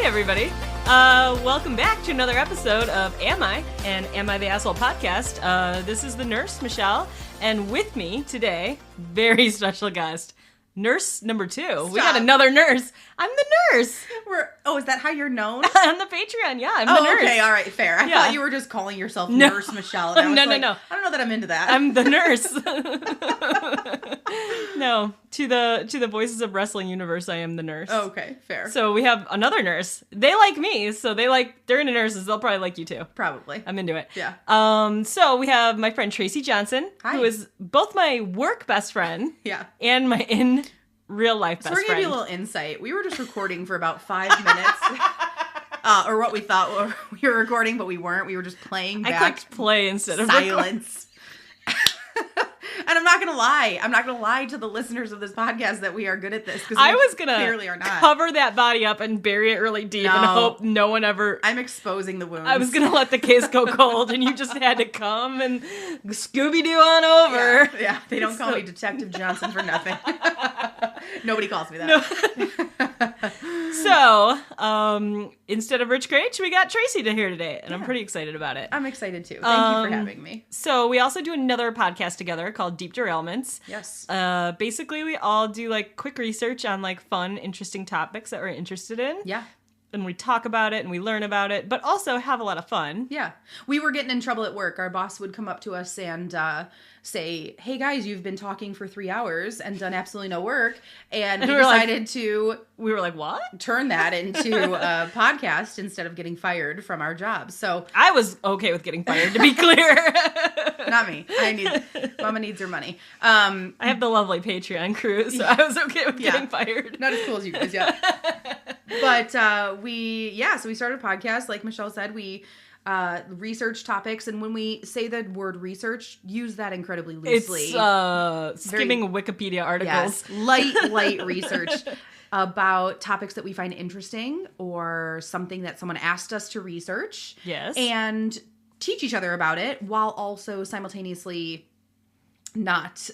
everybody. Welcome back to another episode of Am I the Asshole podcast. This is the nurse, Michelle, and with me today, very special guest, nurse number 2. Stop. We got another nurse. I'm the nurse. Is that how you're known? On the Patreon, yeah, I'm the nurse. Okay, all right, fair. I thought you were just calling yourself Nurse Michelle. And I was No. I don't know that I'm into that. I'm the nurse. No, to the Voices of Wrestling universe, I am the nurse. Oh, okay, fair. So we have another nurse. They like me, so they're into nurses. They'll probably like you too. Probably. I'm into it. Yeah. So we have my friend Tracey Johnson, Hi. who is both my work best friend, Yeah. and my in real life best So we're going to friend. give you a little insight. We were just recording for about 5 minutes. Or what we thought we were recording, but we weren't. We were just playing back. I clicked play instead of silence. And I'm not going to lie to the listeners of this podcast that we are good at this. I was going clearly are to not. cover that body up and bury it really deep and hope no one ever... I'm exposing the wounds. I was going to let the case go cold and you just had to come and Scooby-Doo on over. Yeah, they don't call me Detective Johnson for nothing. Nobody calls me that. So, instead of Rich Craich, we got Tracey to here today, and I'm pretty excited about it. I'm excited too. Thank you for having me. So we also do another podcast together called Deep Derailments. Yes. Basically, we all do like quick research on like fun, interesting topics that we're interested in. Yeah. And we talk about it and we learn about it, but also have a lot of fun. Yeah. We were getting in trouble at work. Our boss would come up to us and say, hey guys, you've been talking for 3 hours and done absolutely no work. And we decided to... We were like, what? Turn that into a podcast instead of getting fired from our jobs. So I was okay with getting fired, to be clear. Not me. Mama needs her money. I have the lovely Patreon crew, so I was okay with getting fired. Not as cool as you guys, yeah. But we started a podcast. Like Michelle said, we research topics, and when we say the word research, use that incredibly loosely. It's skimming Wikipedia articles. Yes, light research about topics that we find interesting or something that someone asked us to research. Yes. And teach each other about it while also simultaneously not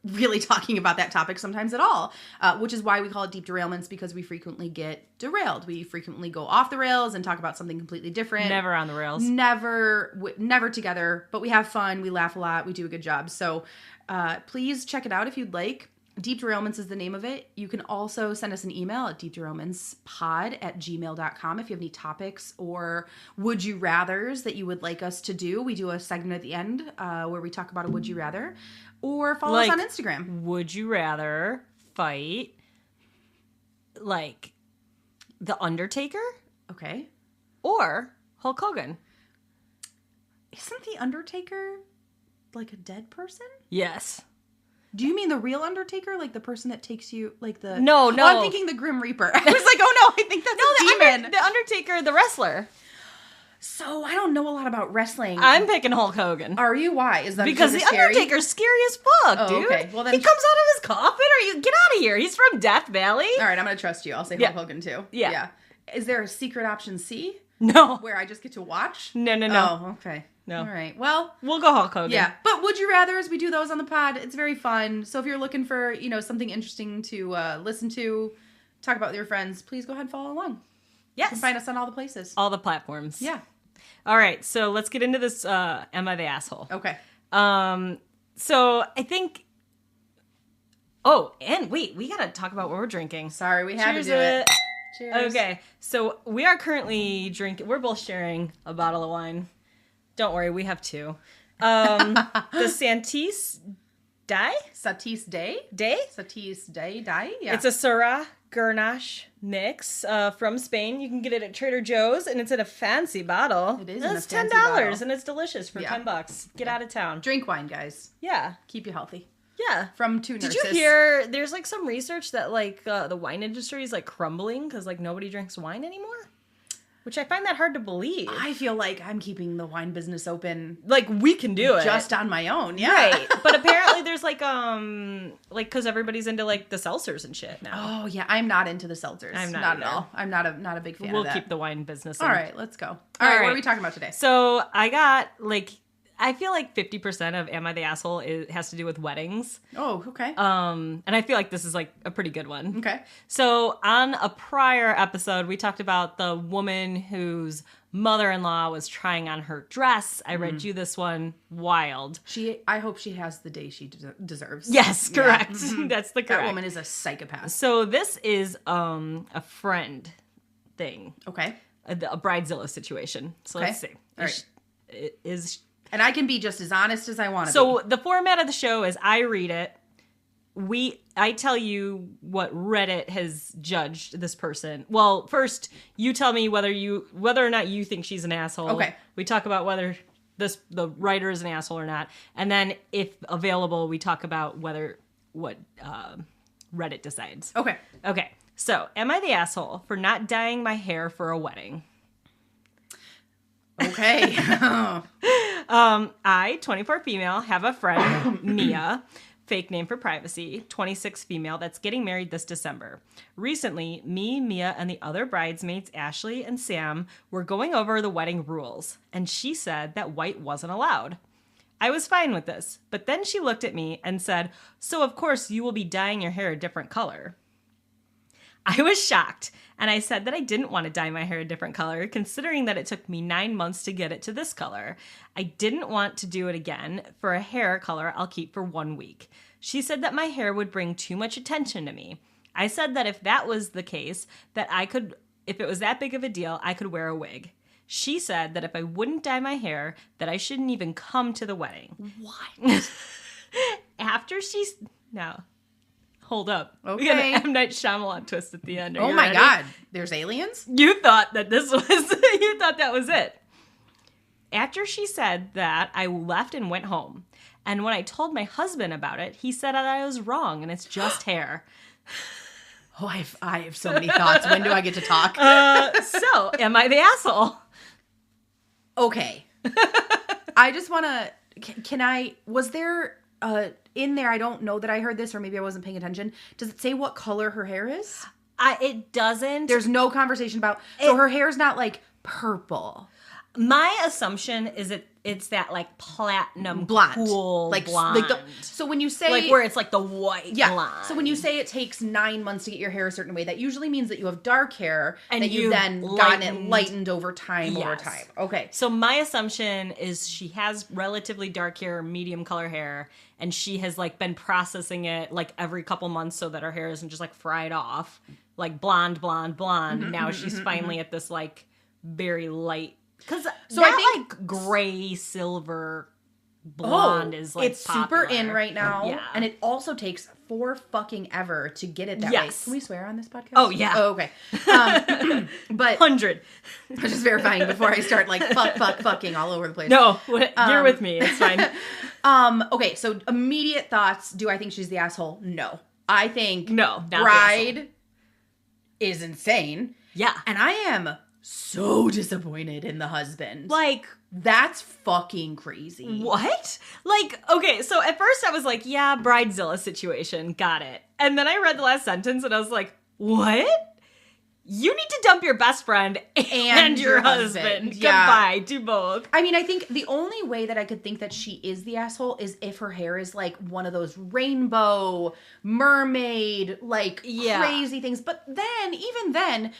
really talking about that topic sometimes at all, which is why we call it Deep Derailments, because we frequently get derailed. We frequently go off the rails and talk about something completely different. Never on the rails. Never together, but we have fun. We laugh a lot. We do a good job. So please check it out if you'd like. Deep Derailments is the name of it. You can also send us an email at deepderailmentspod@gmail.com if you have any topics or would you rathers that you would like us to do. We do a segment at the end where we talk about a would you rather. Or follow us on Instagram. Would you rather fight like The Undertaker? Okay. Or Hulk Hogan? Isn't The Undertaker like a dead person? Yes. Do you mean the real Undertaker? Like the person that takes you, like the... No. Oh, I'm thinking the Grim Reaper. I was like, oh no, I think that's a demon. The Undertaker, the wrestler. So, I don't know a lot about wrestling. I'm picking Hulk Hogan. Are you? Why? Is that because the scary? Undertaker's scary as fuck, dude. Okay. Well, then... He comes out of his coffin, or you get out of here. He's from Death Valley. All right, I'm going to trust you. I'll say Hulk Hogan too. Yeah. Is there a secret option C? No. Where I just get to watch? No. Oh, okay. No. All right. Well, we'll go Hulk Hogan. Yeah. But would you rather, as we do those on the pod, it's very fun. So if you're looking for, something interesting to listen to, talk about with your friends, please go ahead and follow along. Yes. You can find us on all the places. All the platforms. Yeah. All right. So let's get into this Am I the Asshole? Okay. So I think... Oh, and wait, we got to talk about what we're drinking. Sorry, we had to do it. Cheers. Okay. So we are currently drinking... We're both sharing a bottle of wine. Don't worry, we have 2. The Satis Day? Satis Day? Satis Day? Yeah. It's a Syrah Grenache mix from Spain. You can get it at Trader Joe's, and it's in a fancy bottle. It is and in a it's fancy $10, bottle. and it's delicious for $10. Get out of town. Drink wine, guys. Yeah. Keep you healthy. Yeah. From 2 nurses. Did you hear, there's like some research that like the wine industry is like crumbling because like nobody drinks wine anymore? Which I find that hard to believe. I feel like I'm keeping the wine business open. Like, we can do it. Just on my own, yeah. Right. But apparently there's, because everybody's into, like, the seltzers and shit now. Oh, yeah. I'm not into the seltzers. I'm not at either. all. I'm not a big fan We'll of that. keep the wine business. All right, let's go. All right, what are we talking about today? So, I got, I feel like 50% of Am I the Asshole has to do with weddings. Oh, okay. And I feel like this is like a pretty good one. Okay. So on a prior episode, we talked about the woman whose mother-in-law was trying on her dress. I read you this one. Wild. I hope she has the day she deserves. Yes, correct. Yeah. That's the correct. That woman is a psychopath. So this is a friend thing. Okay. A bridezilla situation. So let's see. All right. And I can be just as honest as I want to be. So the format of the show is I read it. I tell you what Reddit has judged this person. Well, first you tell me whether or not you think she's an asshole. Okay. We talk about whether the writer is an asshole or not, and then if available, we talk about what Reddit decides. Okay. Okay. So, am I the asshole for not dyeing my hair for a wedding? Okay. I, 24 female, have a friend, Mia, fake name for privacy, 26 female, that's getting married this December. Recently, me, Mia, and the other bridesmaids, Ashley and Sam, were going over the wedding rules, and she said that white wasn't allowed. I was fine with this, but then she looked at me and said, "So of course you will be dyeing your hair a different color." I was shocked, and I said that I didn't want to dye my hair a different color, considering that it took me 9 months to get it to this color. I didn't want to do it again for a hair color I'll keep for 1 week. She said that my hair would bring too much attention to me. I said that if that was the case, if it was that big of a deal, I could wear a wig. She said that if I wouldn't dye my hair, that I shouldn't even come to the wedding. What? Now, hold up. Okay. We got an M. Night Shyamalan twist at the end. Oh my God. There's aliens? You thought that that was it. After she said that, I left and went home. And when I told my husband about it, he said that I was wrong and it's just hair. Oh, I have so many thoughts. When do I get to talk? So, am I the asshole? Okay. I just want to, was there, in there, I don't know that I heard this, or maybe I wasn't paying attention. Does it say what color her hair is? It doesn't. There's no conversation about, so her hair's not like purple. My assumption is it's that like platinum blonde, cool like blonde. So when you say like where it's like the white blonde. So when you say it takes 9 months to get your hair a certain way, that usually means that you have dark hair and that you then gotten it lightened over time. Okay. So my assumption is she has relatively dark hair, medium color hair, and she has like been processing it like every couple months so that her hair isn't just like fried off, like blonde. Now she's finally at this like very light. Because I think like gray, silver, blonde is like it's popular. super in right now. Yeah. And it also takes fucking ever to get it that way. Can we swear on this podcast? Oh, yeah. Oh, okay. But 100. I'm just verifying before I start like fucking all over the place. No, you're with me. It's fine. Okay, so immediate thoughts. Do I think she's the asshole? No. I think not bride is insane. Yeah. And I am so disappointed in the husband. Like, that's fucking crazy. What? Like, okay, so at first I was like, yeah, bridezilla situation, got it. And then I read the last sentence and I was like, what? You need to dump your best friend and your husband. Yeah. Goodbye, do both. I mean, I think the only way that I could think that she is the asshole is if her hair is like one of those rainbow, mermaid, like crazy things. But then, even then,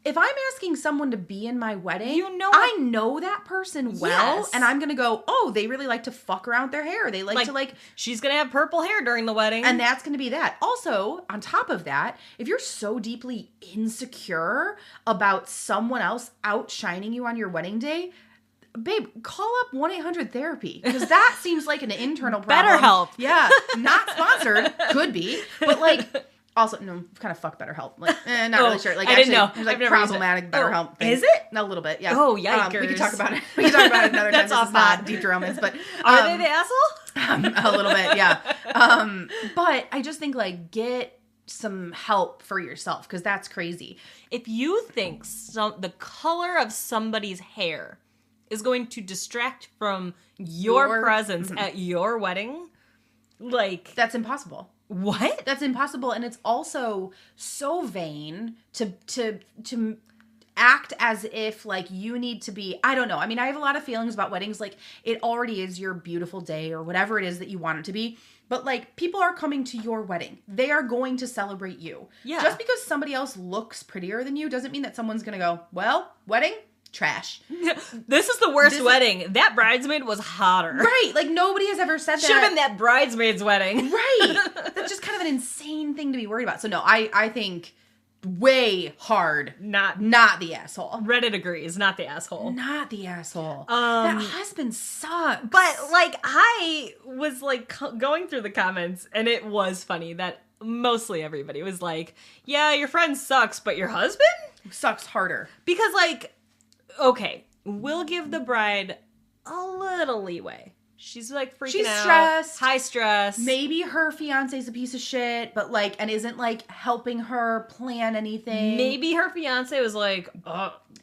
if I'm asking someone to be in my wedding, I know that person well, and I'm going to go, oh, they really like to fuck around with their hair. They like to she's going to have purple hair during the wedding. And that's going to be that. Also, on top of that, if you're so deeply insecure about someone else outshining you on your wedding day, babe, call up 1-800-THERAPY, because that seems like an internal problem. BetterHelp. Yeah, not sponsored, could be, but like... Also, no, kind of fuck BetterHelp. Like, not really sure. Like, I didn't know. There's like problematic BetterHelp thing. Is it? A little bit, yeah. Oh, yikers. We can talk about it. We can talk about it another time. That's This is not Deep Derailments, but are they the asshole? A little bit, yeah. But I just think like get some help for yourself, because that's crazy. If you think the color of somebody's hair is going to distract from your presence at your wedding, like that's impossible. What? That's impossible, and it's also so vain to act as if like you need to be, I don't know. I mean, I have a lot of feelings about weddings. Like it already is your beautiful day or whatever it is that you want it to be. But like people are coming to your wedding. They are going to celebrate you. Yeah. Just because somebody else looks prettier than you doesn't mean that someone's going to go, well, wedding, trash. This is the worst wedding. That bridesmaid was hotter. Right. Like nobody has ever said that. Should have been that bridesmaid's wedding. Right. That's just kind of an insane thing to be worried about. So no, I think way hard. Not the asshole. Reddit agrees. Not the asshole. Not the asshole. That husband sucks. But like I was like going through the comments and it was funny that mostly everybody was like, yeah, your friend sucks, but your husband sucks harder. Because like, okay, we'll give the bride a little leeway. She's like freaking out. Stressed. High stress. Maybe her fiance's a piece of shit, but like, and isn't like helping her plan anything. Maybe her fiance was like,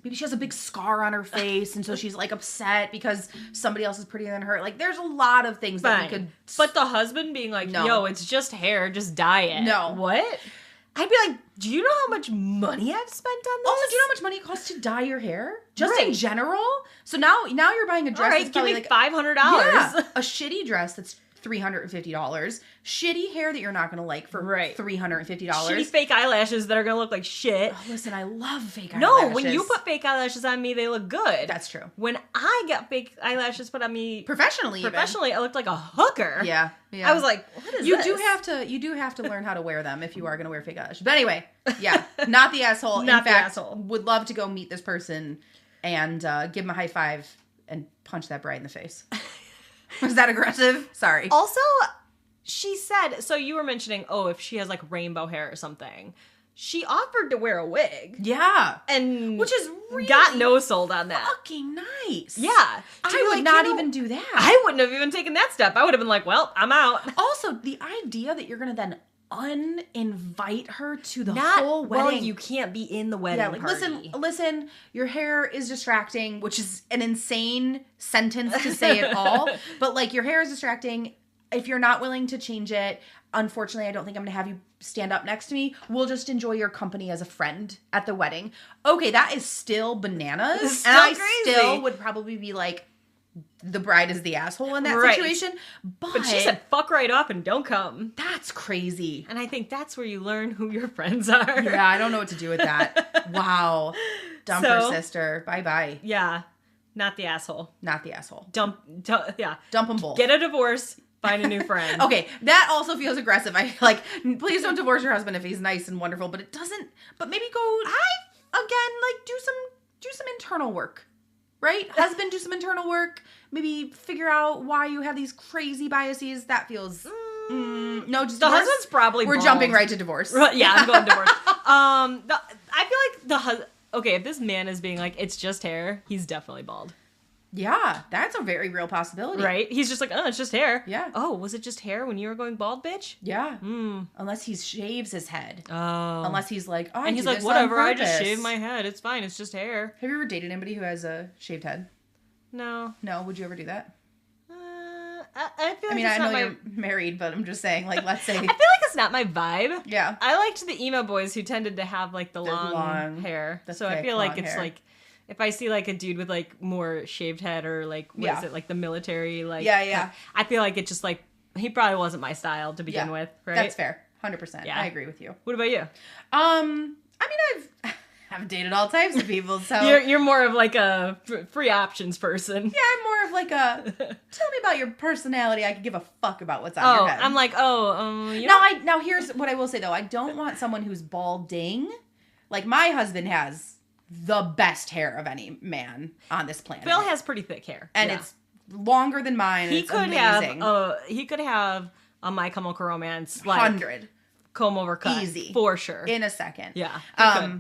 maybe she has a big scar on her face, and so she's like upset because somebody else is prettier than her. Like, there's a lot of things that we could. But the husband being like, no. yo, it's just hair, just dye it. No. What? I'd be like, do you know how much money I've spent on this? Also, do you know how much money it costs to dye your hair? Just in general? So now you're buying a dress that's give probably me like $500. Yeah, a shitty dress that's $350. Shitty hair that you're not going to like for $350. Shitty fake eyelashes that are going to look like shit. Oh, listen, I love fake eyelashes. No, when you put fake eyelashes on me, they look good. That's true. When I got fake eyelashes put on me professionally, I looked like a hooker. Yeah. I was like, what is you this? You do have to learn how to wear them if you are going to wear fake eyelashes. But anyway, yeah, not the asshole. Not In the fact, asshole. Would love to go meet this person and give him a high five and punch that bride in the face. Was that aggressive? Sorry. Also, she said, so you were mentioning, if she has like rainbow hair or something. She offered to wear a wig. Yeah. And which is really got no sold on that. Fucking nice. Yeah. I would not even do that. I wouldn't have even taken that step. I would have been like, well, I'm out. Also, the idea that you're going to then uninvite her to the whole wedding. Well, you can't be in the wedding party. Listen, your hair is distracting, which is an insane sentence to say at all. But like, your hair is distracting. If you're not willing to change it, unfortunately, I don't think I'm going to have you stand up next to me. We'll just enjoy your company as a friend at the wedding. Okay, that is still bananas. Still and I crazy. still would probably be like, the bride is the asshole in that situation. But she said, fuck right off and don't come. That's crazy. And I think that's where you learn who your friends are. Yeah, I don't know what to do with that. Wow. Dump her sister. Bye-bye. Yeah. Not the asshole. Not the asshole. Dump them both. Get a divorce. Find a new friend. Okay, that also feels aggressive. I like, please don't divorce your husband if he's nice and wonderful, but it doesn't, but maybe go, do some internal work. Right? Husband, do some internal work. Maybe figure out why you have these crazy biases. That feels... no, just the divorce. husband's probably We're bald. jumping right to divorce. Yeah, I'm going divorce. I feel like the husband... Okay, if this man is being like, it's just hair, he's definitely bald. Yeah, that's a very real possibility. Right? He's just like, it's just hair. Yeah. Oh, was it just hair when you were going bald, bitch? Yeah. Unless he shaves his head. Oh. Unless he's like, and he's like, whatever, I just shaved my head. It's fine. It's just hair. Have you ever dated anybody who has a shaved head? No. No? Would you ever do that? I feel like I know you're married, but I'm just saying, like, let's say... I feel like it's not my vibe. Yeah. I liked the emo boys who tended to have, like, the long hair. So I feel like it's, like... If I see, like, a dude with, like, more shaved head or, like, what is it, like, the military, like... Yeah. I feel like it just, like... He probably wasn't my style to begin with, right? That's fair. 100%. Yeah. I agree with you. What about you? I mean, I've dated all types of people, so... You're more of, like, a free options person. Yeah, I'm more of, like, tell me about your personality. I can give a fuck about what's on your head. I'm like, Now, here's what I will say, though. I don't want someone who's balding. Like, my husband has the best hair of any man on this planet. Bill has pretty thick hair. And it's longer than mine. He it's could amazing. he could have a My Chemical Romance, like... 100. Comb over cut. Easy. For sure. In a second. Yeah.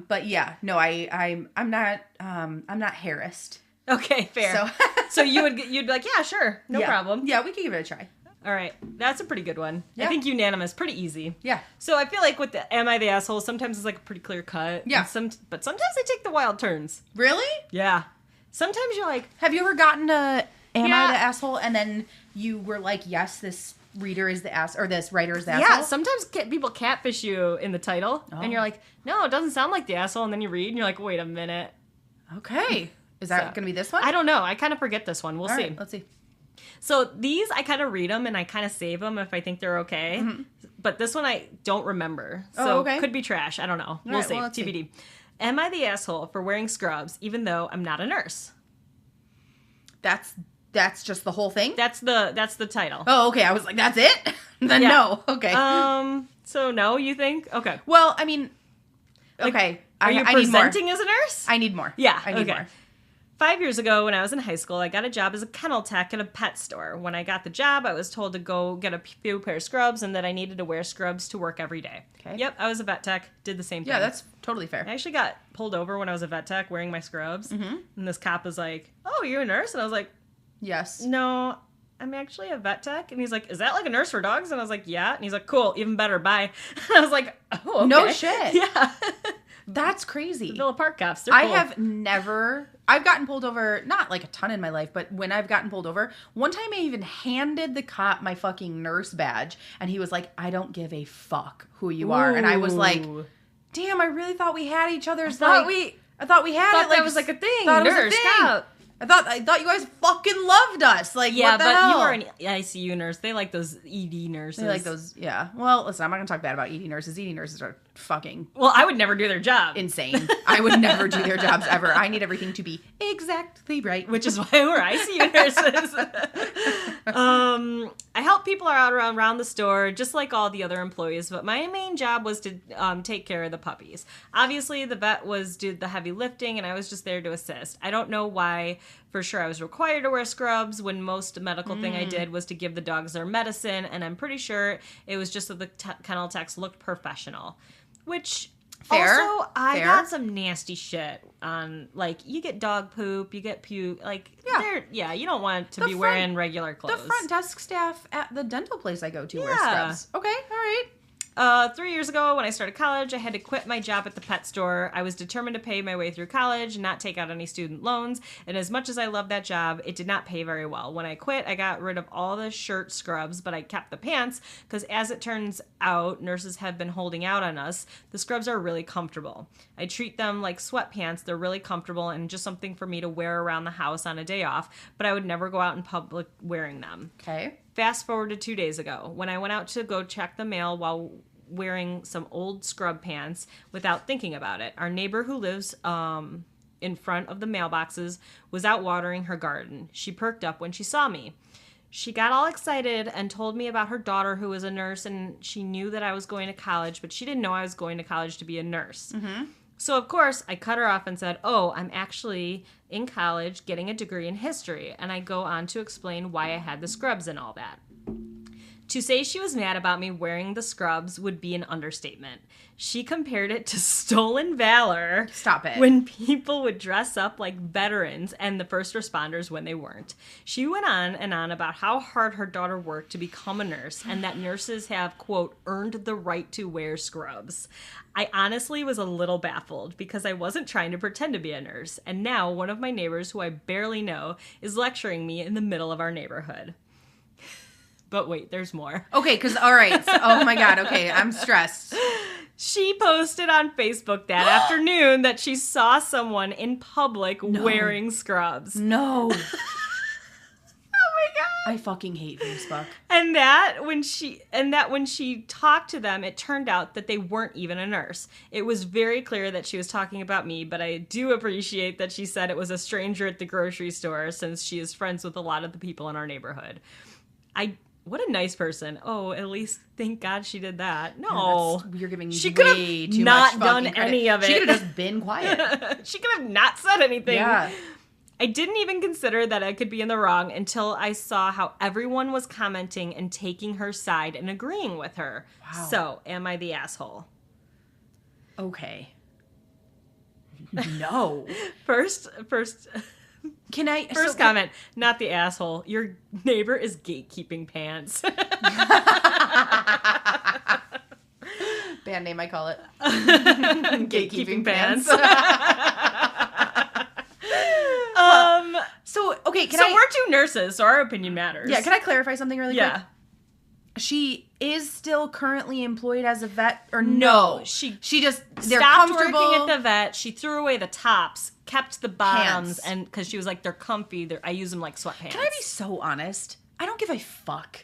But yeah, no, I'm not harassed. Okay, fair. So you'd be like, yeah, sure. No problem. Yeah, we could give it a try. All right. That's a pretty good one. Yeah. I think unanimous. Pretty easy. Yeah. So I feel like with the Am I the Asshole, sometimes it's like a pretty clear cut. Yeah. But sometimes they take the wild turns. Really? Yeah. Sometimes you're like... Have you ever gotten a Am I the Asshole? And then you were like, yes, this reader is the ass, or this writer is the asshole? Yeah, sometimes people catfish you in the title. And you're like, no, it doesn't sound like the asshole. And then you read and you're like, wait a minute. Okay. Is that going to be this one? I don't know. I kind of forget this one. We'll see. Right, let's see. So these, I kind of read them and I kind of save them if I think they're okay. Mm-hmm. But this one I don't remember. So could be trash. I don't know. We'll see. TBD. Am I the asshole for wearing scrubs even though I'm not a nurse? That's just the whole thing? That's the title. Oh, okay. I was like, that's it? Then no. Okay. So no, you think? Okay. Well, I mean, okay. Are you presenting as a nurse? I need more. Yeah. I need more. 5 years ago, when I was in high school, I got a job as a kennel tech at a pet store. When I got the job, I was told to go get a few pair of scrubs and that I needed to wear scrubs to work every day. Okay. Yep, I was a vet tech, did the same thing. Yeah, that's totally fair. I actually got pulled over when I was a vet tech wearing my scrubs. Mm-hmm. And this cop was like, "Oh, you're a nurse?" And I was like, "Yes." "No, I'm actually a vet tech." And he's like, "Is that like a nurse for dogs?" And I was like, "Yeah." And he's like, "Cool, even better, bye." And I was like, "Oh, okay." No shit. Yeah. That's crazy. The Villa Park cops, they're cool. I've gotten pulled over, not like a ton in my life, but when I've gotten pulled over, one time I even handed the cop my fucking nurse badge, and he was like, "I don't give a fuck who you are." And I was like, damn, I really thought we had each other's, I thought we had it. That was like a thing. Nurse, cop. I thought you guys fucking loved us. Like, what the hell? You are an ICU nurse. They like those ED nurses. They like those, yeah. Well, listen, I'm not going to talk bad about ED nurses. ED nurses are fucking... Well, I would never do their job. Insane. I would never do their jobs ever. I need everything to be exactly right. Which is why we're ICU nurses. I help people out around the store, just like all the other employees, but my main job was to take care of the puppies. Obviously, the vet did the heavy lifting, and I was just there to assist. I don't know why, for sure, I was required to wear scrubs when most medical thing I did was to give the dogs their medicine, and I'm pretty sure it was just that the kennel techs looked professional. Which... Fair. Also, I got some nasty shit on, like, you get dog poop, you get puke, like, you don't want to be wearing regular clothes. The front desk staff at the dental place I go to wear scrubs. Okay, all right. 3 years ago, when I started college, I had to quit my job at the pet store. I was determined to pay my way through college and not take out any student loans. And as much as I loved that job, it did not pay very well. When I quit, I got rid of all the shirt scrubs, but I kept the pants because, as it turns out, nurses have been holding out on us. The scrubs are really comfortable. I treat them like sweatpants. They're really comfortable and just something for me to wear around the house on a day off, but I would never go out in public wearing them. Okay. Fast forward to 2 days ago, when I went out to go check the mail while wearing some old scrub pants without thinking about it. Our neighbor who lives in front of the mailboxes was out watering her garden. She perked up when she saw me. She got all excited and told me about her daughter who was a nurse, and she knew that I was going to college, but she didn't know I was going to college to be a nurse. Mm-hmm. So, of course, I cut her off and said, "Oh, I'm actually in college getting a degree in history." And I go on to explain why I had the scrubs and all that. To say she was mad about me wearing the scrubs would be an understatement. She compared it to stolen valor. Stop it. When people would dress up like veterans and the first responders when they weren't. She went on and on about how hard her daughter worked to become a nurse and that nurses have, quote, earned the right to wear scrubs. I honestly was a little baffled because I wasn't trying to pretend to be a nurse. And now one of my neighbors, who I barely know, is lecturing me in the middle of our neighborhood. But wait, there's more. Okay, because, all right. So, oh, my God. Okay, I'm stressed. She posted on Facebook that afternoon that she saw someone in public wearing scrubs. No. Oh, my God. I fucking hate Facebook. And that when she talked to them, it turned out that they weren't even a nurse. It was very clear that she was talking about me, but I do appreciate that she said it was a stranger at the grocery store since she is friends with a lot of the people in our neighborhood. What a nice person. Oh, at least thank God she did that. No. You're giving she way too not much done fucking any of it. She could have just been quiet. She could have not said anything. Yeah. I didn't even consider that I could be in the wrong until I saw how everyone was commenting and taking her side and agreeing with her. Wow. So, am I the asshole? Okay. No. First... Can I... First comment, not the asshole. Your neighbor is gatekeeping pants. Band name, I call it. Gatekeeping pants. So, okay, we're two nurses, so our opinion matters. Yeah, can I clarify something really quick? Yeah. She is still currently employed as a vet, or No, no? she just they're stopped comfortable. working at the vet. She threw away the tops, kept the bottoms, Pants. and because she was like, they're comfy. I use them like sweatpants. Can I be so honest? I don't give a fuck.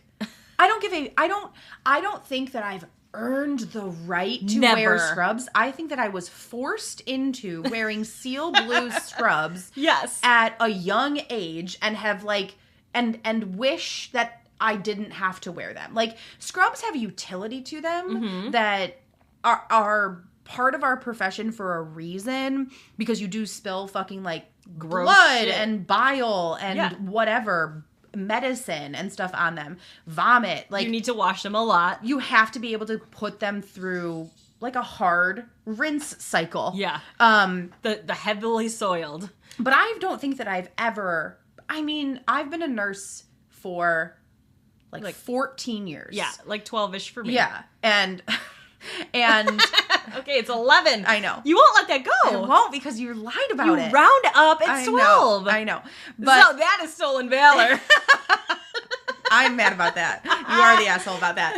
I don't think that I've earned the right to wear scrubs. I think that I was forced into wearing seal blue scrubs Yes. at a young age and have like and wish that I didn't have to wear them. Like, scrubs have utility to them that are part of our profession for a reason, because you do spill fucking like Gross blood shit. and bile and whatever, medicine and stuff on them, vomit. Like, You need to wash them a lot. you have to be able to put them through like a hard rinse cycle. Yeah. The heavily soiled. But I don't think that I've ever, I mean, I've been a nurse for like 14 years. Yeah, like 12-ish for me. Yeah. And Okay, it's 11. I know. You won't let that I go. won't, because you lied about You it. round up, it's 12. I know. But So that is stolen valor. I'm mad about that. You are the asshole about that.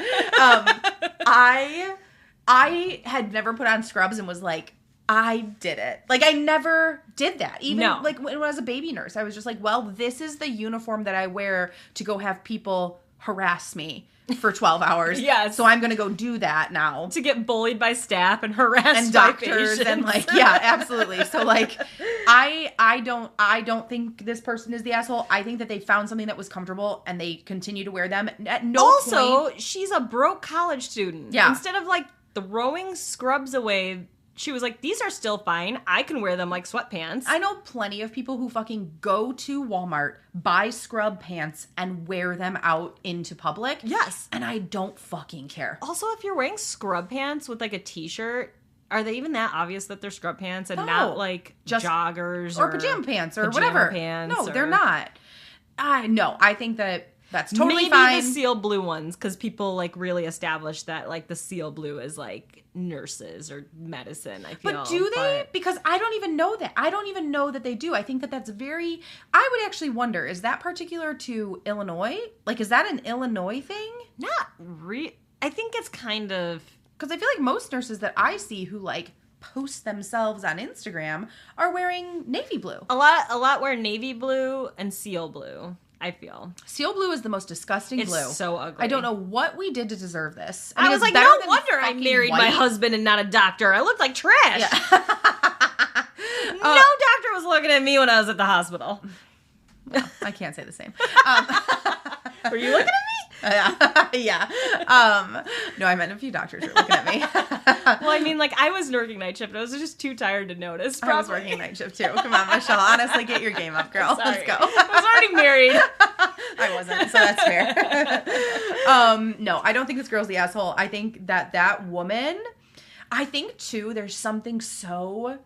I had never put on scrubs and was like, I did it. Like, I never did that. Even like when I was a baby nurse, I was just like, well, this is the uniform that I wear to go have people harass me for 12 hours. Yes. So I'm going to go do that now. To get bullied by staff and harassed And by doctors patients. and like, yeah, absolutely. So like, I don't think this person is the asshole. I think that they found something that was comfortable and they continue to wear them. At no point. Also, she's a broke college student. Yeah. Instead of like throwing scrubs away, she was like, these are still fine. I can wear them like sweatpants. I know plenty of people who fucking go to Walmart, buy scrub pants, and wear them out into public. Yes. And I don't fucking care. Also, if you're wearing scrub pants with like a t-shirt, are they even that obvious that they're scrub pants and No. not like Just- joggers Or pajama pants or pajama whatever. pants No, or- they're not. No, I think that's totally Maybe fine. the seal blue ones, because people like really established that like the seal blue is like nurses or medicine, I feel. But do they? Because I don't even know that. I don't even know that they do. I think that that's very... I would actually wonder, is that particular to Illinois? Like, is that an Illinois thing? I think it's kind of... Because I feel like most nurses that I see who, like, post themselves on Instagram are wearing navy blue. A lot wear navy blue and seal blue, I feel. Seal blue is the most disgusting It's blue. so ugly. I don't know what we did to deserve this. I was it's like, better no than wonder I fucking married my white. husband and not a doctor. I looked like trash. Yeah. No doctor was looking at me when I was at the hospital. I can't say the same. Were you looking at me? Yeah. No, I meant a few doctors were looking at me. Well, I mean, like, I was working night shift. I was just too tired to notice. I was working night shift too. Come on, Michelle. Honestly, get your game up, girl. Sorry. Let's go. I was already married. I wasn't, so that's fair. No, I don't think this girl's the asshole. I think that woman, I think too, there's something so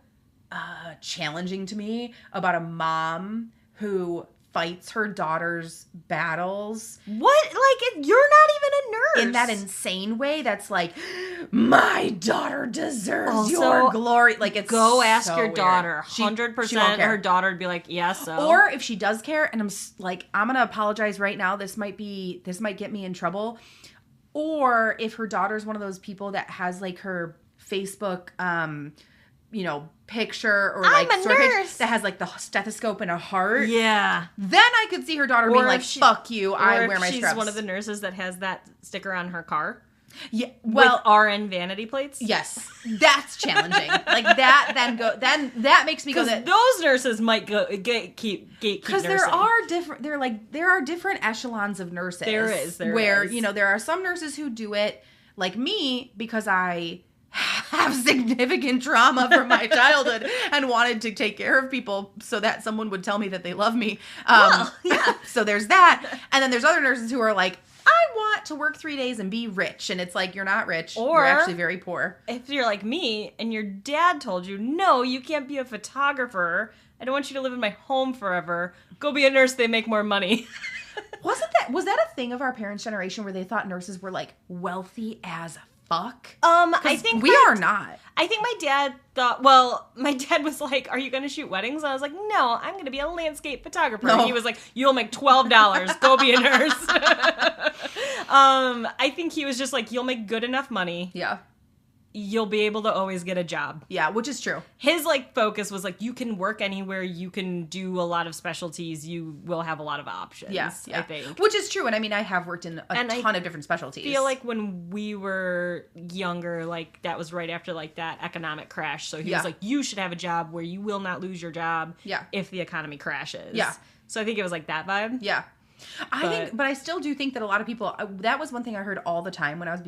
challenging to me about a mom who fights her daughter's battles. What? Like, you're not even a nurse. In that insane way that's like, my daughter deserves Also, your glory. Like, it's Go ask so your weird. daughter. She won't 100% care. her daughter would be like, yes, so. Or if she does care, and I'm gonna apologize right now. This might get me in trouble. Or if her daughter's one of those people that has like her Facebook, picture or like I'm a story page nurse. that has like the stethoscope and a heart. Yeah. Then I could see her daughter being Or like, if she- "Fuck you! I Or wear if my she's scrubs." one of the nurses that has that sticker on her car. Yeah. Well, with RN vanity plates. yes, that's challenging. Like that. Then that makes me go Because that. those nurses might go keep Because there are different, there are different echelons of nurses. There is, where there are some nurses who do it like me because I have significant trauma from my childhood and wanted to take care of people so that someone would tell me that they love me. Yeah. So there's that, and then there's other nurses who are like, I want to work 3 days and be rich, and it's like, you're not rich. Or- you're actually very poor. If you're like me and your dad told you, no, you can't be a photographer. I don't want you to live in my home forever. Go be a nurse. They make more money. Was that a thing of our parents' generation where they thought nurses were like wealthy as fuck? I think we are not. I think my dad thought, well, my dad was like, are you going to shoot weddings? And I was like, no, I'm going to be a landscape photographer. No. He was like, you'll make $12. Go be a nurse. I think he was just like, you'll make good enough money. Yeah. You'll be able to always get a job. Yeah, which is true. His, like, focus was, like, you can work anywhere. You can do a lot of specialties. You will have a lot of options, yeah. I think. Which is true. And I mean, I have worked in a ton of different specialties. I feel like when we were younger, like, that was right after, like, that economic crash. So he was like, you should have a job where you will not lose your job if the economy crashes. Yeah. So I think it was, like, that vibe. Yeah. But I still do think that a lot of people, that was one thing I heard all the time when I was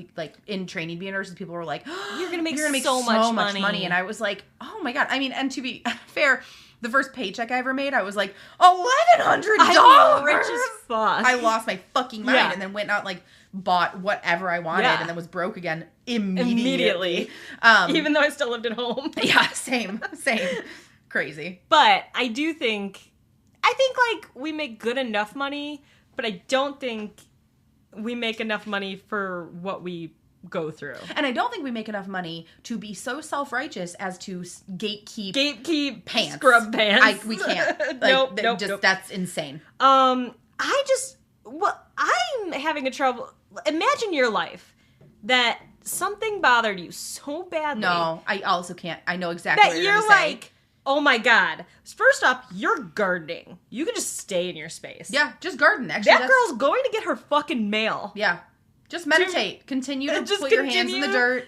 in training being nurses. People were like, oh, you're going to make so much money. And I was like, oh my God. I mean, and to be fair, the first paycheck I ever made, I was like, $1,100. I'm rich as fuck. I lost my fucking mind and then went out and bought whatever I wanted and then was broke again immediately. Even though I still lived at home. Yeah, same. Crazy. But I think like we make good enough money, but I don't think we make enough money for what we go through. And I don't think we make enough money to be so self-righteous as to gatekeep pants. Scrub pants. We can't. Nope. That's insane. I'm having a trouble. Imagine your life that something bothered you so badly. No, I also can't. I know exactly what you're gonna like, say. oh my God. First off, you're gardening. You can just stay in your space. Yeah, just garden. Actually, that girl's going to get her fucking mail. Yeah. Just meditate. Continue to put your hands in the dirt.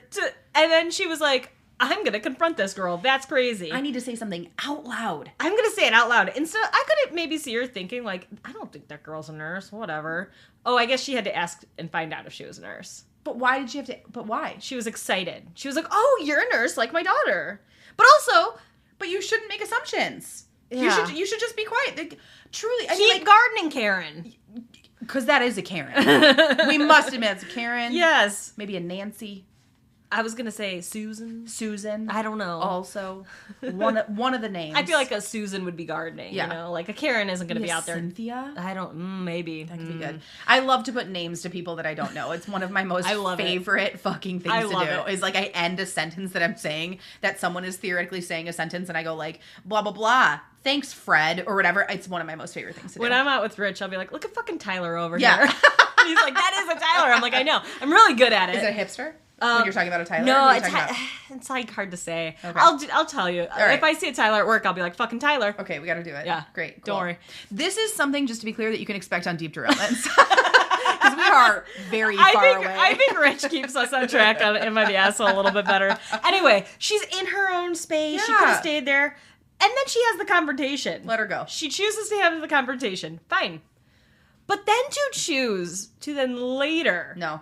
And then she was like, I'm going to confront this girl. That's crazy. I need to say something out loud. I'm going to say it out loud. Instead, I could maybe see her thinking like, I don't think that girl's a nurse. Whatever. Oh, I guess she had to ask and find out if she was a nurse. But why did she have to? But why? She was excited. She was like, oh, you're a nurse like my daughter. But also... But you shouldn't make assumptions. Yeah. You should just be quiet. Truly, keep gardening, Karen. Because that is a Karen. We must admit it's a Karen. Yes. Maybe a Nancy. I was gonna say Susan. I don't know. Also, one of the names. I feel like a Susan would be gardening. Yeah. You know, like a Karen isn't gonna be out there. Cynthia. I don't. Maybe that could be good. I love to put names to people that I don't know. It's one of my most favorite fucking things to do. Is like I end a sentence that I'm saying that someone is theoretically saying a sentence, and I go like blah blah blah. Thanks, Fred, or whatever. It's one of my most favorite things to do. When I'm out with Rich, I'll be like, look at fucking Tyler over here. And he's like, that is a Tyler. I'm like, I know. I'm really good at it. Is it a hipster? When you're talking about a Tyler? No, it's like hard to say. Okay. I'll tell you. Right. If I see a Tyler at work, I'll be like, fucking Tyler. Okay, we got to do it. Yeah. Great. Cool. Don't worry. This is something, just to be clear, that you can expect on Deep Derailments. Because we are very far away. I think Rich keeps us on track on Am I the Asshole a little bit better. Anyway, she's in her own space. Yeah. She could have stayed there. And then she has the confrontation. Let her go. She chooses to have the confrontation. Fine. But then to choose to then later... No.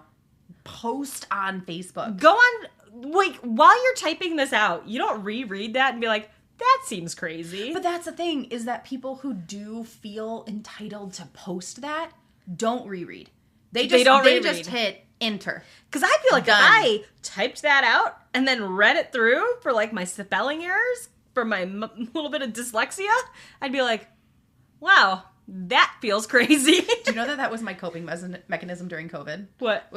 Post on Facebook. Go on, like, while you're typing this out, you don't reread that and be like, that seems crazy. But that's the thing, is that people who do feel entitled to post that don't reread. They just hit enter. Because I feel like if I typed that out and then read it through for, like, my spelling errors, for my little bit of dyslexia, I'd be like, wow. That feels crazy. Do you know that was my coping mechanism during COVID? What?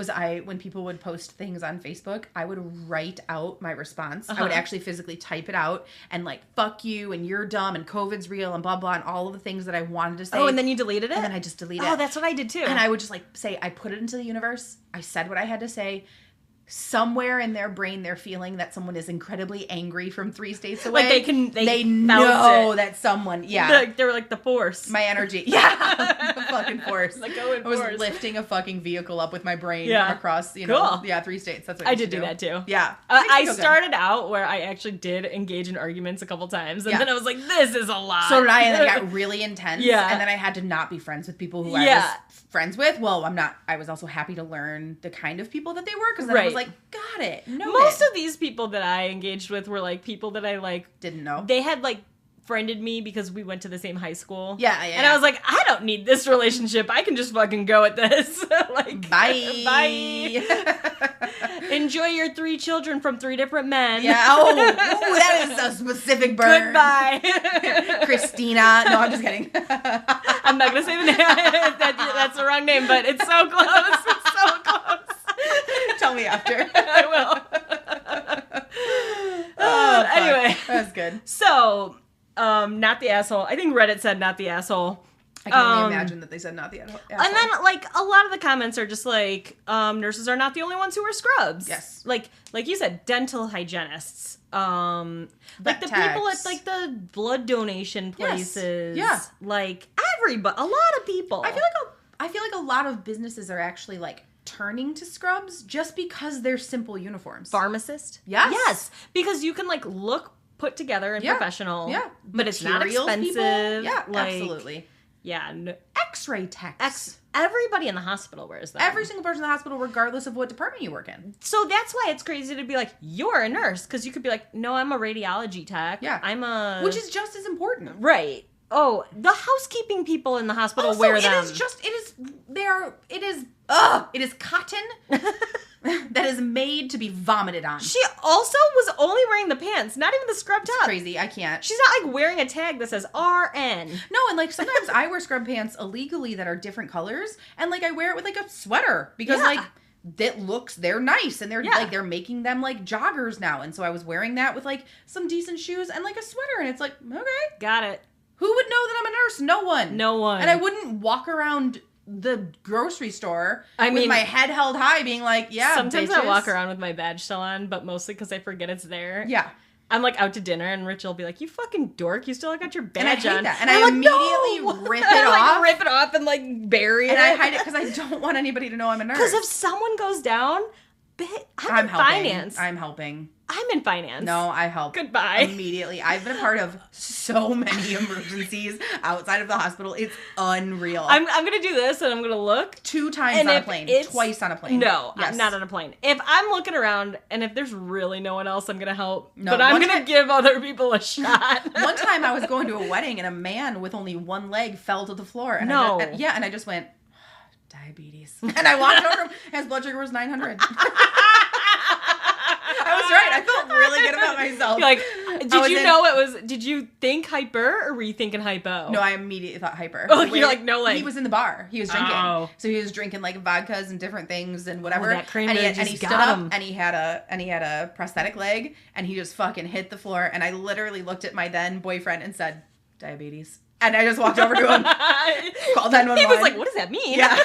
When people would post things on Facebook, I would write out my response. I would actually physically type it out and like, fuck you and you're dumb and COVID's real and blah, blah, and all of the things that I wanted to say. Oh, and then you deleted it? And then I just deleted it. Oh, that's what I did too. And I would just like say, I put it into the universe. I said what I had to say. Somewhere in their brain, they're feeling that someone is incredibly angry from 3 states away. Like they know that someone, they were like the force. My energy. Yeah. The fucking force. Like going I was force. Lifting a fucking vehicle up with my brain across, cool. 3 states. That's what I did do that too. Yeah. I started out where I actually did engage in arguments a couple times. And then I was like, this is a lot. So did I. And then it got really intense. Yeah. And then I had to not be friends with people who I was friends with. Well, I'm not. I was also happy to learn the kind of people that they were. Because then I was like, got it. Most of these people that I engaged with were like people that I like didn't know. They had like friended me because we went to the same high school. Yeah. And I was like, I don't need this relationship. I can just fucking go at this. Like, bye. Enjoy your 3 children from 3 different men. Yeah. Oh, that is a specific burn. Goodbye. Christina. No, I'm just kidding. I'm not going to say the name. That's the wrong name, but it's so close. It's so close. Tell me after. I will. Anyway. That was good. So, not the asshole. I think Reddit said not the asshole. I can only imagine that they said not the asshole. And then, like, a lot of the comments are just like, nurses are not the only ones who wear scrubs. Yes. Like you said, dental hygienists. Like the Vet people at, techs. like, the blood donation places. Yeah. Like, everybody. A lot of people. I feel like a lot of businesses are actually, like, turning to scrubs just because they're simple uniforms. Pharmacist? Yes. Yes. Because you can, like, look put together and professional. Yeah. But it's not Materials expensive. people. Yeah, like, absolutely. Yeah. X-ray techs. Everybody in the hospital wears them. Every single person in the hospital, regardless of what department you work in. So that's why it's crazy to be like, you're a nurse. Because you could be like, no, I'm a radiology tech. Yeah. I'm a... Which is just as important. Right. Oh, the housekeeping people in the hospital wear them. It is cotton that is made to be vomited on. She also was only wearing the pants, not even the scrub top. It's crazy. I can't. She's not like wearing a tag that says RN. No, and like sometimes I wear scrub pants illegally that are different colors, and like I wear it with like a sweater because like they're nice and they're making them like joggers now, and so I was wearing that with like some decent shoes and like a sweater, and it's like, okay, got it. Who would know that I'm a nurse? No one. No one. And I wouldn't walk around the grocery store with my head held high being like, yeah, sometimes bitches. I walk around with my badge still on, but mostly because I forget it's there. Yeah. I'm like out to dinner and Rich will be like, you fucking dork, you still got your badge and I hate on. that. And I immediately rip it off. Like, rip it off and like bury it. And I hide it because I don't want anybody to know I'm a nurse. Because if someone goes down, I'm in finance. I'm helping. I'm in finance. No, I help. Goodbye. Immediately. I've been a part of so many emergencies outside of the hospital. It's unreal. I'm going to do this and I'm going to look. 2 times on a plane. Twice on a plane. No, yes. not on a plane. If I'm looking around and if there's really no one else, I'm going to help. No, but I'm going to give other people a shot. One time I was going to a wedding and a man with only one leg fell to the floor. And I just went, diabetes. And I walked over him. His blood sugar was 900. I was right. I felt really good about myself. You're like, did you think hyper or were you thinking hypo? No, I immediately thought hyper. Oh, you're like, no leg. He was in the bar. He was drinking. Oh. So he was drinking like vodkas and different things and whatever. Oh, that cranberry and he stood up and he had a prosthetic leg and he just fucking hit the floor. And I literally looked at my then boyfriend and said, diabetes. And I just walked over to him, called 911. He was like, what does that mean? Yeah.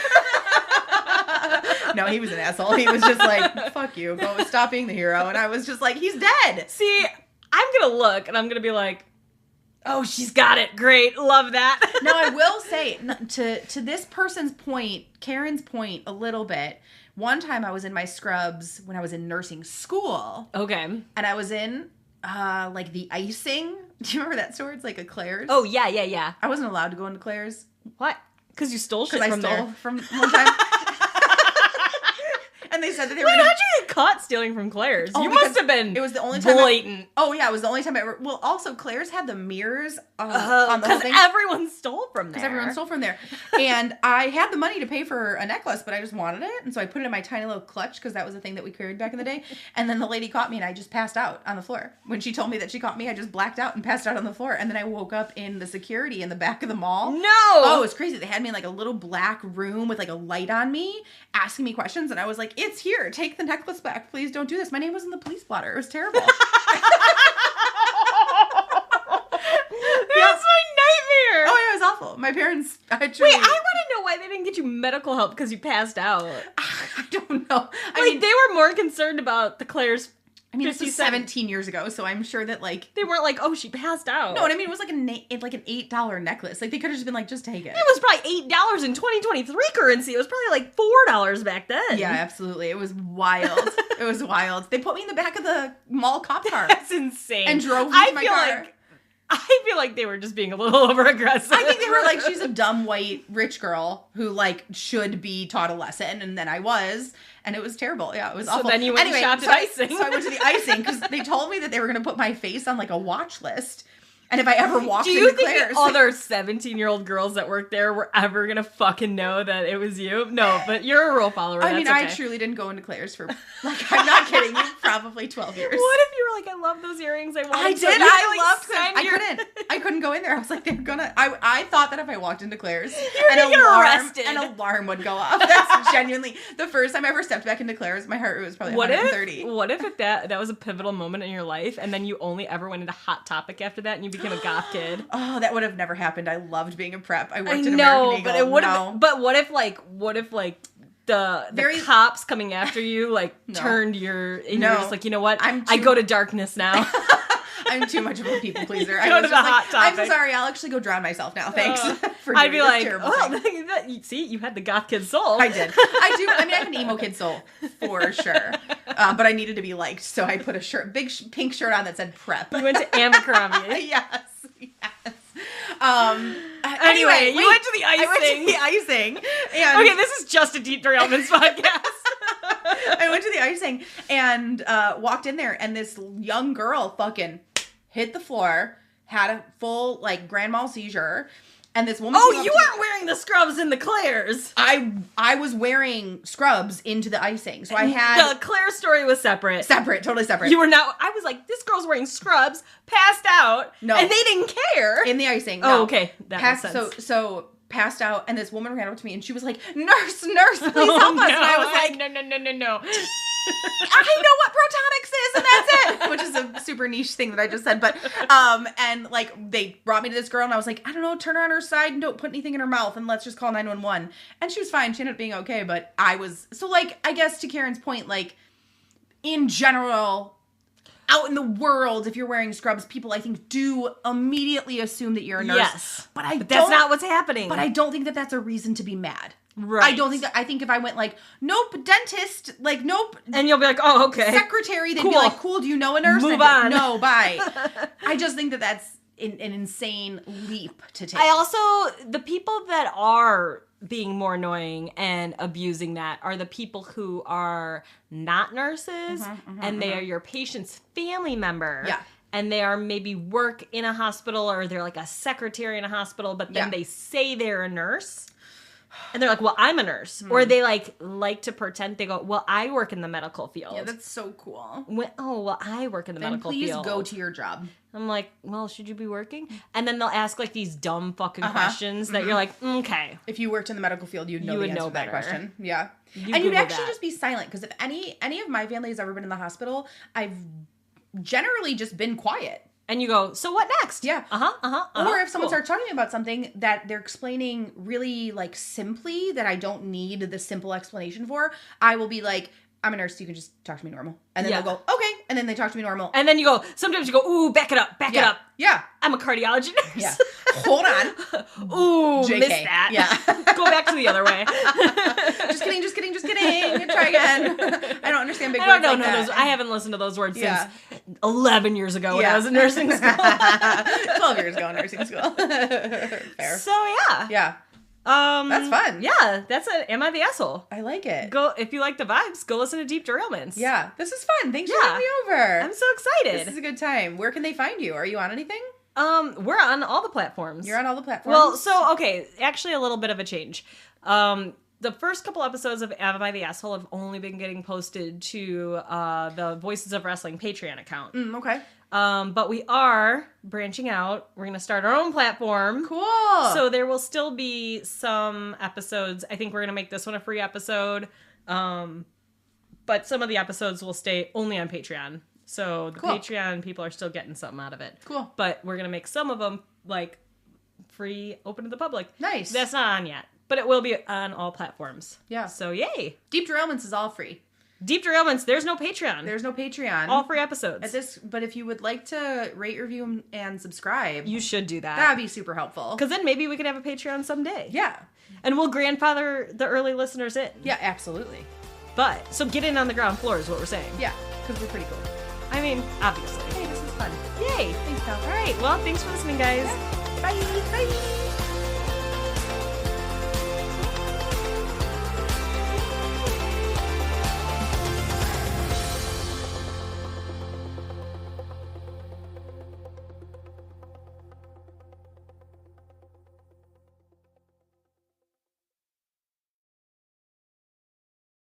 No, he was an asshole. He was just like, fuck you, go stop being the hero. And I was just like, he's dead. See, I'm going to look and I'm going to be like, oh, she's got it. Great. Love that. Now, I will say, to this person's point, Karen's point a little bit, one time I was in my scrubs when I was in nursing school. Okay. And I was in, like, the icing. Do you remember that store? It's like a Claire's. Oh, yeah. I wasn't allowed to go into Claire's. What? Because you stole shit from there. Because I stole from one time. And they said that they were. Wait, how'd you get caught stealing from Claire's? Oh, you must have been. It was the only time. Blatant. It was the only time I ever. Well, also Claire's had the mirrors on the whole thing. Everyone stole from there. Because everyone stole from there. And I had the money to pay for a necklace, but I just wanted it, and so I put it in my tiny little clutch because that was the thing that we carried back in the day. And then the lady caught me, and I just passed out on the floor. When she told me that she caught me, I just blacked out and passed out on the floor. And then I woke up in the security in the back of the mall. No. Oh, it's crazy. They had me in like a little black room with like a light on me, asking me questions, and I was like, "It's here. Take the necklace back. Please don't do this." My name was in the police blotter. It was terrible. That's my nightmare. Oh, yeah, it was awful. My parents actually... Wait, I want to know why they didn't get you medical help because you passed out. I don't know. I mean, they were more concerned about the Claire's. I mean, this was 17 years ago, so I'm sure that, like... They weren't like, oh, she passed out. No, and I mean, it was like an $8 necklace. Like, they could have just been like, just take it. It was probably $8 in 2023 currency. It was probably like $4 back then. Yeah, absolutely. It was wild. It was wild. They put me in the back of the mall cop car. That's insane. And drove me to my car. I feel like they were just being a little over aggressive. I think they were like, she's a dumb white rich girl who like should be taught a lesson, and then I was, and it was terrible. Yeah, it was awful. So then you went and shopped at icing. So I went to the icing because they told me that they were going to put my face on like a watch list, And if I ever walked Do you into think Claire's... the other 17-year-old girls that work there were ever going to fucking know that it was you? No, but you're a rule follower. I mean, okay. I truly didn't go into Claire's for, like, I'm not kidding you, probably 12 years. What if you were like, I love those earrings. I want I them. did. So I loved them. I couldn't go in there. I was like, they're gonna... I thought that if I walked into Claire's, an alarm would go off. That's genuinely... The first time I ever stepped back into Claire's, my heart rate was probably 130. What if that was a pivotal moment in your life, and then you only ever went into Hot Topic after that, and you became a goth kid? Oh, that would have never happened. I loved being a prep. I worked in American Eagle. But it would have. But what if the cops coming after you turned your and you're just like, you know what? I go to darkness now. I'm too much of a people pleaser. Go to the Hot Topic. I'm sorry. I'll actually go drown myself now. Thanks for I'd be like, terrible thing. See, you had the goth kid soul. I did. I do. I mean, I have an emo kid soul for sure. But I needed to be liked, so I put a big pink shirt on that said prep. You went to Abercrombie. Yes. Anyway, you went to the icing. I went to the icing. And okay, this is just a Deep Derailments podcast. I went to the icing and walked in there, and this young girl fucking hit the floor, had a full grand mal seizure, and this woman. Oh, you weren't wearing the scrubs in the Claire's. I was wearing scrubs into the icing, so I had the Claire story was separate, totally separate. You were not. I was like, this girl's wearing scrubs, passed out, and they didn't care in the icing. No. Oh, okay, that makes sense. So passed out, and this woman ran up to me, and she was like, "Nurse, please help us!" And I was like, "No." I know what protonics is, and that's it. Which is a super niche thing that I just said. But, and they brought me to this girl, and I was like, I don't know, turn her on her side and don't put anything in her mouth, and let's just call 911. And she was fine. She ended up being okay. But I was, so I guess to Karen's point, in general, out in the world, if you're wearing scrubs, people, I think, do immediately assume that you're a nurse. Yes. But that's not what's happening. But I don't think that that's a reason to be mad. Right. I don't think that. I think if I went nope, dentist, nope. And you'll be like, oh, okay. Secretary, they'd be like, cool, do you know a nurse? Move on. No, bye. I just think that that's an insane leap to take. I also, the people that are being more annoying and abusing that are the people who are not nurses, and they are your patient's family member. Yeah. And they are maybe work in a hospital, or they're like a secretary in a hospital, but then they say they're a nurse. And they're like, well, I'm a nurse. Or they like to pretend. They go, well, I work in the medical field. Yeah, that's so cool. I work in the medical field. Please go to your job. I'm like, well, should you be working? And then they'll ask these dumb fucking questions that you're like, okay. If you worked in the medical field, you'd know the answer to that question. Yeah. And you'd actually just be silent. Because if any of my family has ever been in the hospital, I've generally just been quiet. And you go, so what next? Yeah. Or if someone starts talking about something that they're explaining really simply that I don't need the simple explanation for, I will be like, I'm a nurse, you can just talk to me normal. And then they'll go, okay. And then they talk to me normal. And then sometimes you go, ooh, back it up. Yeah. I'm a cardiology nurse. Yeah. Hold on. Ooh, JK. missed that. Yeah. Go back to the other way. Just kidding. Try again. I don't understand big words like that. I haven't listened to those words since 11 years ago when I was in nursing school. 12 years ago in nursing school. Fair. So, yeah. Yeah. That's fun. Yeah, that's Am I the Asshole? I like it. Go if you like the vibes, go listen to Deep Derailments. Yeah, this is fun. Thanks for having me over. I'm so excited. This is a good time. Where can they find you? Are you on anything? We're on all the platforms. You're on all the platforms? Well, so, okay, actually a little bit of a change. The first couple episodes of Am I the Asshole have only been getting posted to the Voices of Wrestling Patreon account. Okay. But we are branching out. We're going to start our own platform. Cool. So there will still be some episodes. I think we're going to make this one a free episode. But some of the episodes will stay only on Patreon. So the Patreon people are still getting something out of it. Cool. But we're going to make some of them free, open to the public. Nice. That's not on yet. But it will be on all platforms. Yeah. So yay. Deep Derailments is all free. Deep Derailments, there's no Patreon. There's no Patreon. All free episodes. But if you would like to rate, review, and subscribe, you should do that. That'd be super helpful. Because then maybe we could have a Patreon someday. Yeah. And we'll grandfather the early listeners in. Yeah, absolutely. But, so get in on the ground floor is what we're saying. Yeah, because we're pretty cool. I mean, obviously. Hey, this is fun. Yay. Thanks, pal. All right, well, thanks for listening, guys. Yeah. Bye.